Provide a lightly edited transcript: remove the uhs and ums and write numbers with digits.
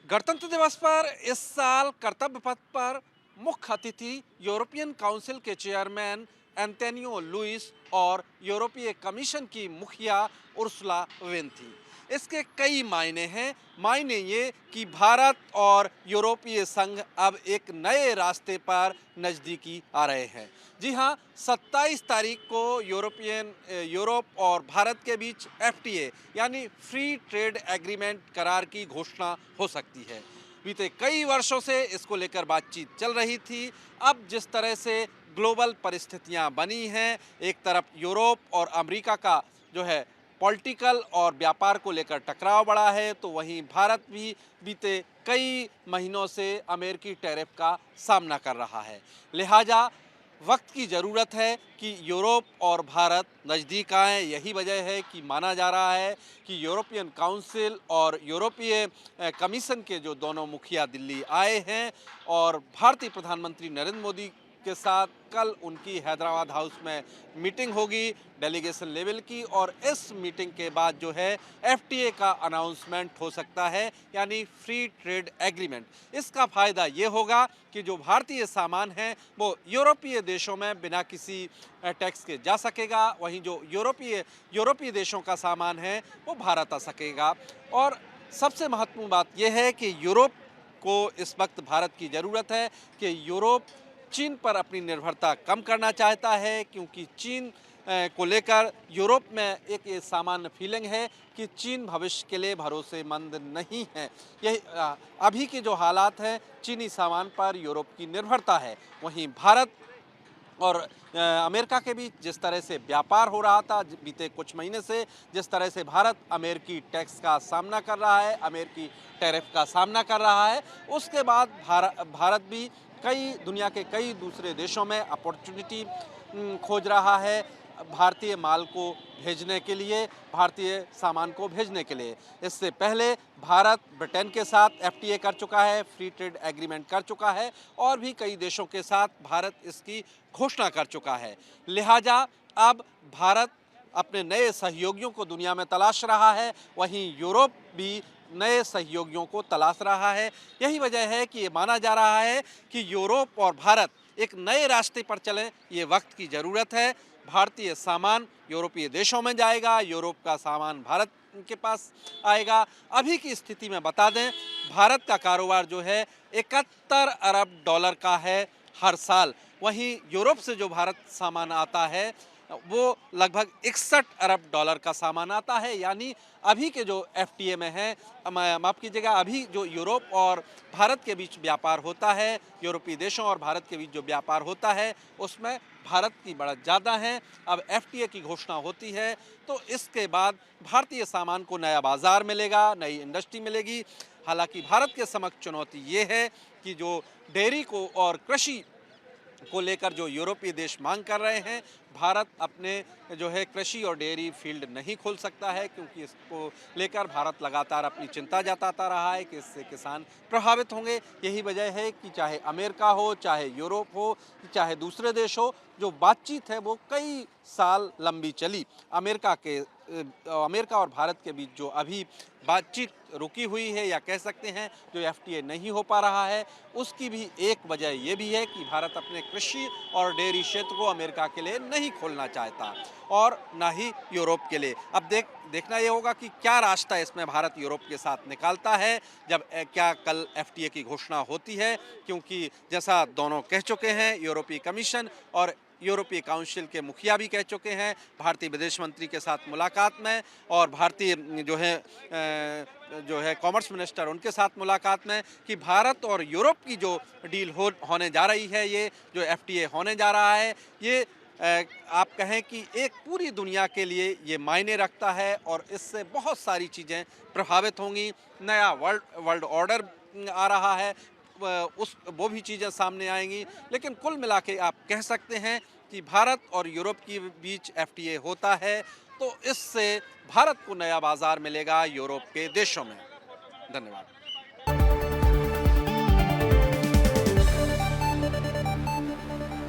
गणतंत्र दिवस पर इस साल कर्तव्य पथ पर मुख्य अतिथि यूरोपियन काउंसिल के चेयरमैन एंटोनियो लुइस और यूरोपीय कमीशन की मुखिया उर्सुला वेन थी। इसके कई मायने हैं। मायने ये कि भारत और यूरोपीय संघ अब एक नए रास्ते पर नज़दीकी आ रहे हैं। जी हाँ, 27 तारीख को यूरोप और भारत के बीच एफटीए यानी फ्री ट्रेड एग्रीमेंट करार की घोषणा हो सकती है। बीते कई वर्षों से इसको लेकर बातचीत चल रही थी। अब जिस तरह से ग्लोबल परिस्थितियां बनी हैं, एक तरफ यूरोप और अमेरिका का जो है पॉलिटिकल और व्यापार को लेकर टकराव बढ़ा है, तो वहीं भारत भी बीते कई महीनों से अमेरिकी टैरिफ का सामना कर रहा है। लिहाजा वक्त की ज़रूरत है कि यूरोप और भारत नज़दीक आएँ। यही वजह है कि माना जा रहा है कि यूरोपियन काउंसिल और यूरोपीय कमीशन के जो दोनों मुखिया दिल्ली आए हैं और भारतीय प्रधानमंत्री नरेंद्र मोदी के साथ कल उनकी हैदराबाद हाउस में मीटिंग होगी डेलीगेशन लेवल की, और इस मीटिंग के बाद जो है एफटीए का अनाउंसमेंट हो सकता है, यानी फ्री ट्रेड एग्रीमेंट। इसका फ़ायदा ये होगा कि जो भारतीय सामान है वो यूरोपीय देशों में बिना किसी टैक्स के जा सकेगा, वहीं जो यूरोपीय देशों का सामान है वो भारत आ सकेगा। और सबसे महत्वपूर्ण बात यह है कि यूरोप को इस वक्त भारत की ज़रूरत है कि यूरोप चीन पर अपनी निर्भरता कम करना चाहता है, क्योंकि चीन को लेकर यूरोप में एक ये सामान्य फीलिंग है कि चीन भविष्य के लिए भरोसेमंद नहीं है। यही अभी के जो हालात हैं, चीनी सामान पर यूरोप की निर्भरता है। वहीं भारत और अमेरिका के बीच जिस तरह से व्यापार हो रहा था बीते कुछ महीने से, जिस तरह से भारत अमेरिकी टैक्स का सामना कर रहा है, अमेरिकी टैरिफ का सामना कर रहा है, उसके बाद भारत भी कई दुनिया के कई दूसरे देशों में अपॉर्चुनिटी खोज रहा है भारतीय माल को भेजने के लिए, भारतीय सामान को भेजने के लिए। इससे पहले भारत ब्रिटेन के साथ एफटीए कर चुका है, फ्री ट्रेड एग्रीमेंट कर चुका है, और भी कई देशों के साथ भारत इसकी घोषणा कर चुका है। लिहाजा अब भारत अपने नए सहयोगियों को दुनिया में तलाश रहा है, वहीं यूरोप भी नए सहयोगियों को तलाश रहा है। यही वजह है कि ये माना जा रहा है कि यूरोप और भारत एक नए रास्ते पर चलें, ये वक्त की ज़रूरत है। भारतीय सामान यूरोपीय देशों में जाएगा, यूरोप का सामान भारत के पास आएगा। अभी की स्थिति में बता दें, भारत का कारोबार जो है 71 अरब डॉलर का है हर साल। वहीं यूरोप से जो भारत सामान आता है वो लगभग 61 अरब डॉलर का सामान आता है। यानी अभी के जो एफटीए में है, माफ़ कीजिएगा, अभी जो यूरोप और भारत के बीच व्यापार होता है, यूरोपीय देशों और भारत के बीच जो व्यापार होता है, उसमें भारत की बढ़त ज़्यादा है। अब एफटीए की घोषणा होती है तो इसके बाद भारतीय सामान को नया बाज़ार मिलेगा, नई इंडस्ट्री मिलेगी। हालांकि भारत के समक्ष चुनौती ये है कि जो डेयरी को और कृषि को लेकर जो यूरोपीय देश मांग कर रहे हैं, भारत अपने जो है कृषि और डेयरी फील्ड नहीं खोल सकता है, क्योंकि इसको लेकर भारत लगातार अपनी चिंता जताता रहा है कि इससे किसान प्रभावित होंगे। यही वजह है कि चाहे अमेरिका हो, चाहे यूरोप हो, चाहे दूसरे देश हो, जो बातचीत है वो कई साल लंबी चली। अमेरिका और भारत के बीच जो अभी बातचीत रुकी हुई है, या कह सकते हैं जो एफटीए नहीं हो पा रहा है, उसकी भी एक वजह ये भी है कि भारत अपने कृषि और डेयरी क्षेत्र को अमेरिका के लिए नहीं खोलना चाहता, और ना ही यूरोप के लिए। अब देखना ये होगा कि क्या रास्ता इसमें भारत यूरोप के साथ निकालता है जब क्या कल एफटीए की घोषणा होती है, क्योंकि जैसा दोनों कह चुके हैं, यूरोपीय कमीशन और यूरोपीय काउंसिल के मुखिया भी कह चुके हैं भारतीय विदेश मंत्री के साथ मुलाकात में, और भारतीय जो है कॉमर्स मिनिस्टर उनके साथ मुलाकात में, कि भारत और यूरोप की जो डील होने जा रही है, ये जो एफटीए होने जा रहा है, ये आप कहें कि एक पूरी दुनिया के लिए ये मायने रखता है, और इससे बहुत सारी चीज़ें प्रभावित होंगी। नया वर्ल्ड ऑर्डर आ रहा है, वो भी चीज़ें सामने आएंगी। लेकिन कुल मिला के आप कह सकते हैं कि भारत और यूरोप के बीच एफटीए होता है तो इससे भारत को नया बाजार मिलेगा यूरोप के देशों में। धन्यवाद।